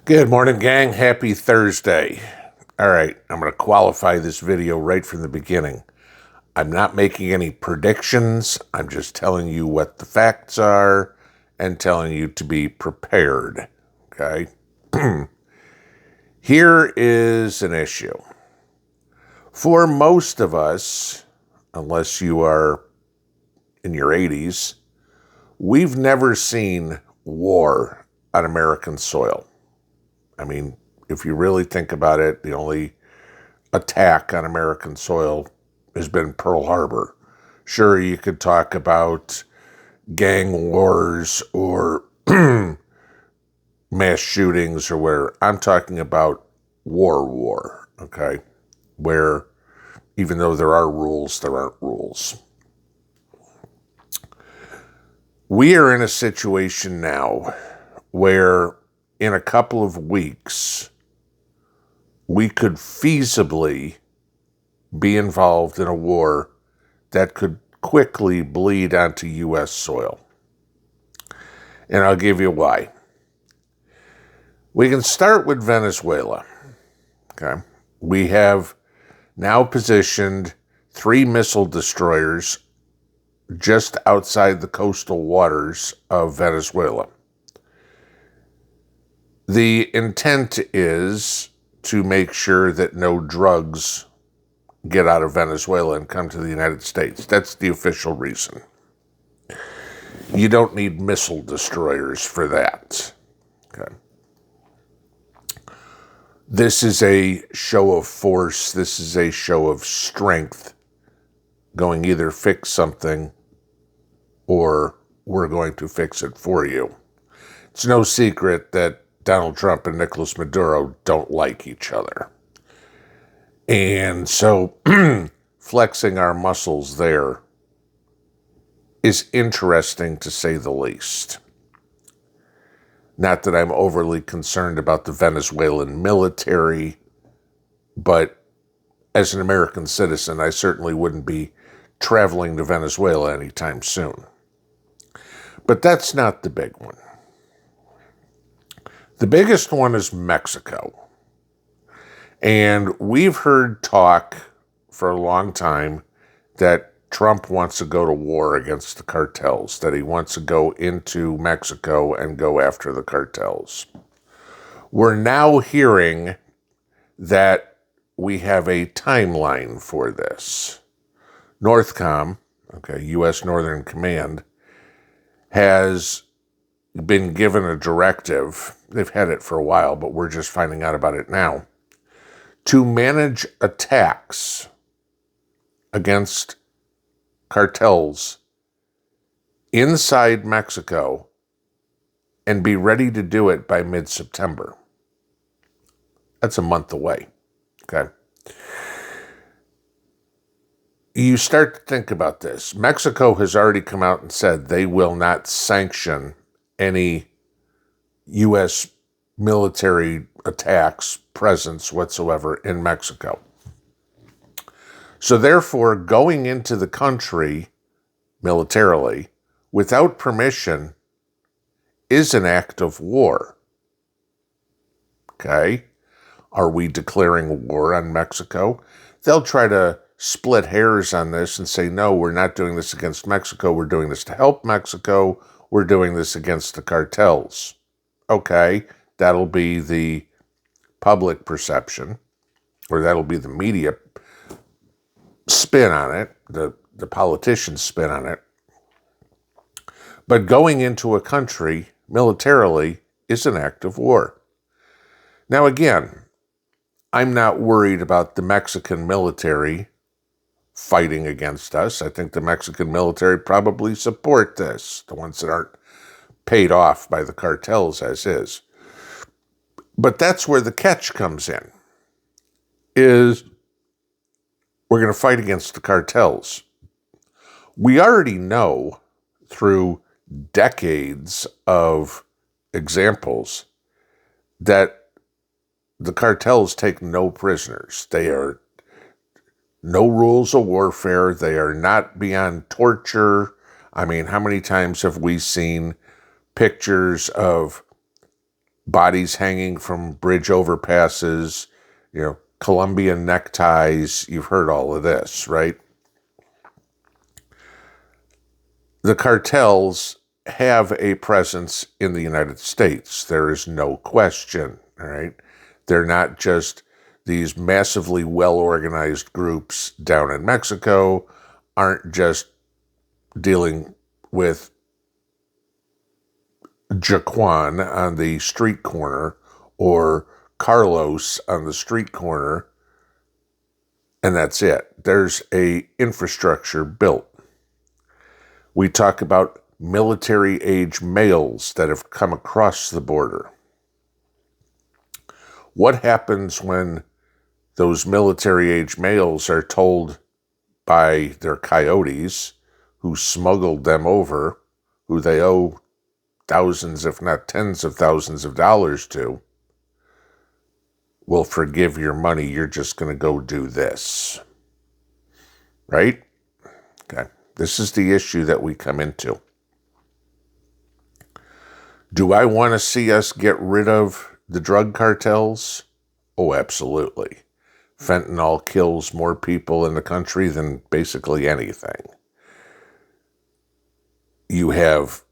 Good morning, gang. Happy Thursday. All right, I'm going to qualify this video right from the beginning. I'm not making any predictions. I'm just telling you what the facts are and telling you to be prepared. Okay? Here is an issue. For most of us, unless you are in your 80s, we've never seen war on American soil. I mean, if you really think about it, the only attack on American soil has been Pearl Harbor. Sure, you could talk about gang wars or mass shootings or where. I'm talking about war, okay? Where even though there are rules, there aren't rules. We are in a situation now where in a couple of weeks, we could feasibly be involved in a war that could quickly bleed onto U.S. soil. And I'll give you why. We can start with Venezuela. Okay. We have now positioned 3 missile destroyers just outside the coastal waters of Venezuela. The intent is to make sure that no drugs get out of Venezuela and come to the United States. That's the official reason. You don't need missile destroyers for that. Okay. This is a show of force. This is a show of strength. Going either fix something or we're going to fix it for you. It's no secret that Donald Trump and Nicolas Maduro don't like each other. And so flexing our muscles there is interesting to say the least. Not that I'm overly concerned about the Venezuelan military, but as an American citizen, I certainly wouldn't be traveling to Venezuela anytime soon. But that's not the big one. The biggest one is Mexico. And we've heard talk for a long time that Trump wants to go to war against the cartels, that he wants to go into Mexico and go after the cartels. We're now hearing that we have a timeline for this. NORTHCOM, okay, U.S. Northern Command, has been given a directive. They've had it for a while, but we're just finding out about it now, to manage attacks against cartels inside Mexico and be ready to do it by mid-September. That's a month away, okay? You start to think about this. Mexico has already come out and said they will not sanction any U.S. military attacks, presence whatsoever in Mexico. So therefore, going into the country militarily without permission is an act of war. Okay? Are we declaring war on Mexico? They'll try to split hairs on this and say, no, we're not doing this against Mexico. We're doing this to help Mexico. We're doing this against the cartels. Okay, that'll be the public perception, or that'll be the media spin on it, the politicians spin on it. But going into a country militarily is an act of war. Now again, I'm not worried about the Mexican military fighting against us. I think the Mexican military probably support this, the ones that aren't paid off by the cartels as is. But that's where the catch comes in, is we're going to fight against the cartels. We already know through decades of examples that the cartels take no prisoners. They are no rules of warfare. They are not beyond torture. I mean, how many times have we seen pictures of bodies hanging from bridge overpasses, Colombian neckties. You've heard all of this, right? The cartels have a presence in the United States. There is no question, all right? They're not just these massively well-organized groups down in Mexico, aren't just dealing with Jaquan on the street corner or Carlos on the street corner, and that's it. There's a infrastructure built. We talk about military-age males that have come across the border. What happens when those military-age males are told by their coyotes who smuggled them over, who they owe thousands, if not tens of thousands of dollars to, we'll forgive your money, you're just going to go do this. Right? Okay. This is the issue that we come into. Do I want to see us get rid of the drug cartels? Oh, absolutely. Fentanyl kills more people in the country than basically anything. You have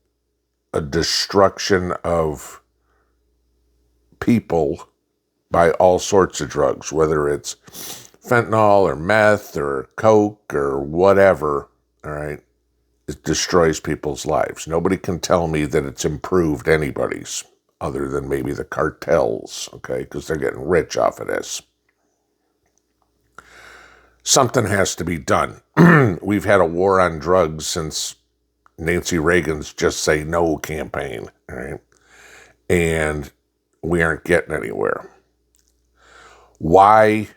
a destruction of people by all sorts of drugs, whether it's fentanyl or meth or coke or whatever, all right? It destroys people's lives. Nobody can tell me that it's improved anybody's, other than maybe the cartels, okay? Because they're getting rich off of this. Something has to be done. We've had a war on drugs since Nancy Reagan's Just Say No campaign, all right? And we aren't getting anywhere. Why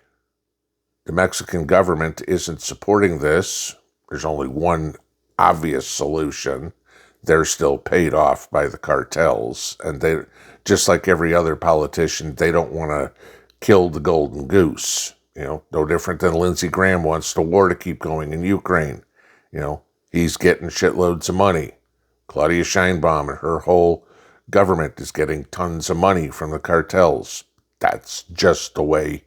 the Mexican government isn't supporting this, there's only one obvious solution. They're still paid off by the cartels, and they, just like every other politician, they don't want to kill the golden goose. No different than Lindsey Graham wants the war to keep going in Ukraine. He's getting shitloads of money. Claudia Sheinbaum and her whole government is getting tons of money from the cartels. That's just the way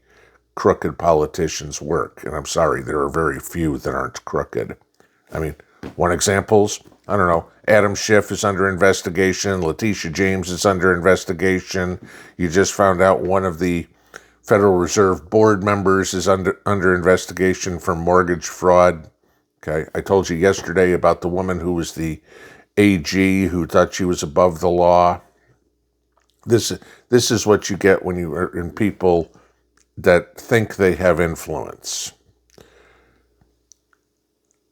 crooked politicians work. And I'm sorry, there are very few that aren't crooked. I mean, one example's, I don't know, Adam Schiff is under investigation. Letitia James is under investigation. You just found out one of the Federal Reserve board members is under investigation for mortgage fraud. Okay, I told you yesterday about the woman who was the AG who thought she was above the law. This is what you get when you are in people that think they have influence.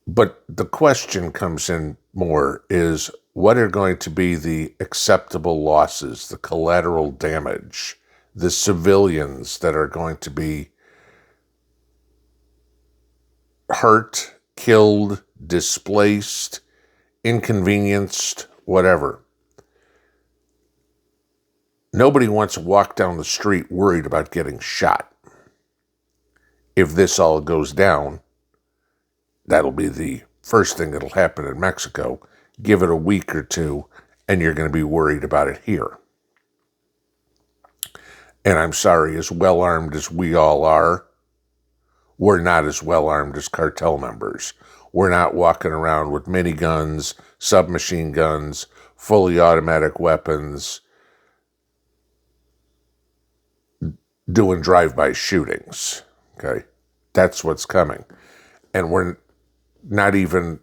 But the question comes in more is, what are going to be the acceptable losses, the collateral damage, the civilians that are going to be hurt, killed, displaced, inconvenienced, whatever. Nobody wants to walk down the street worried about getting shot. If this all goes down, that'll be the first thing that'll happen in Mexico. Give it a week or two, and you're going to be worried about it here. And I'm sorry, as well-armed as we all are, we're not as well-armed as cartel members. We're not walking around with miniguns, submachine guns, fully automatic weapons, doing drive-by shootings, okay? That's what's coming. And we're not even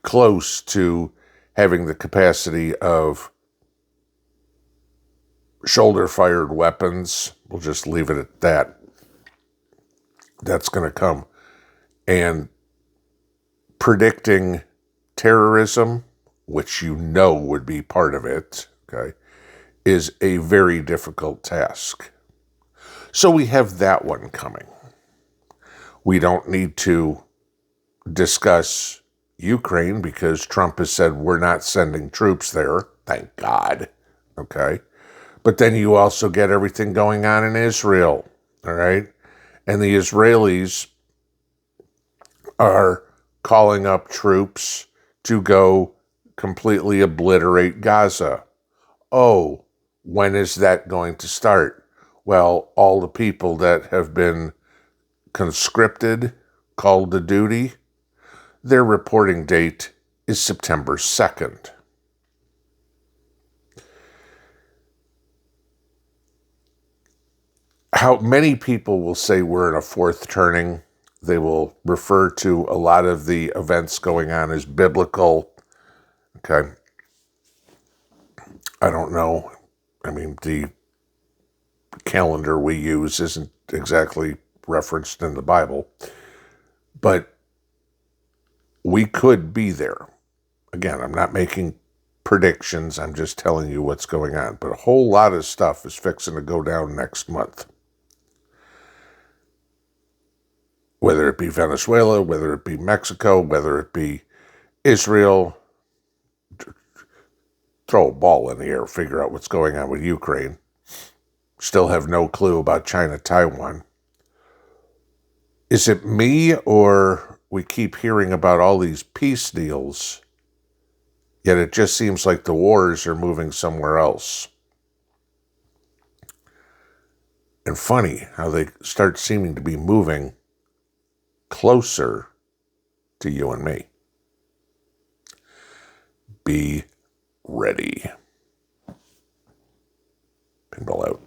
close to having the capacity of shoulder-fired weapons. We'll just leave it at that. That's going to come. And predicting terrorism, which would be part of it, okay, is a very difficult task. So we have that one coming. We don't need to discuss Ukraine because Trump has said we're not sending troops there. Thank God. Okay. But then you also get everything going on in Israel. All right. And the Israelis are calling up troops to go completely obliterate Gaza. Oh, When is that going to start? Well, all the people that have been conscripted, called to duty, their reporting date is September 2nd. How many people will say we're in a fourth turning? They will refer to a lot of the events going on as biblical. Okay. I don't know. I mean, the calendar we use isn't exactly referenced in the Bible, but we could be there. Again, I'm not making predictions. I'm just telling you what's going on. But a whole lot of stuff is fixing to go down next month. Whether it be Venezuela, whether it be Mexico, whether it be Israel, throw a ball in the air, figure out what's going on with Ukraine. Still have no clue about China, Taiwan. Is it me, or we keep hearing about all these peace deals, yet it just seems like the wars are moving somewhere else? And funny how they start seeming to be moving closer to you and me. Be ready. Pinball out.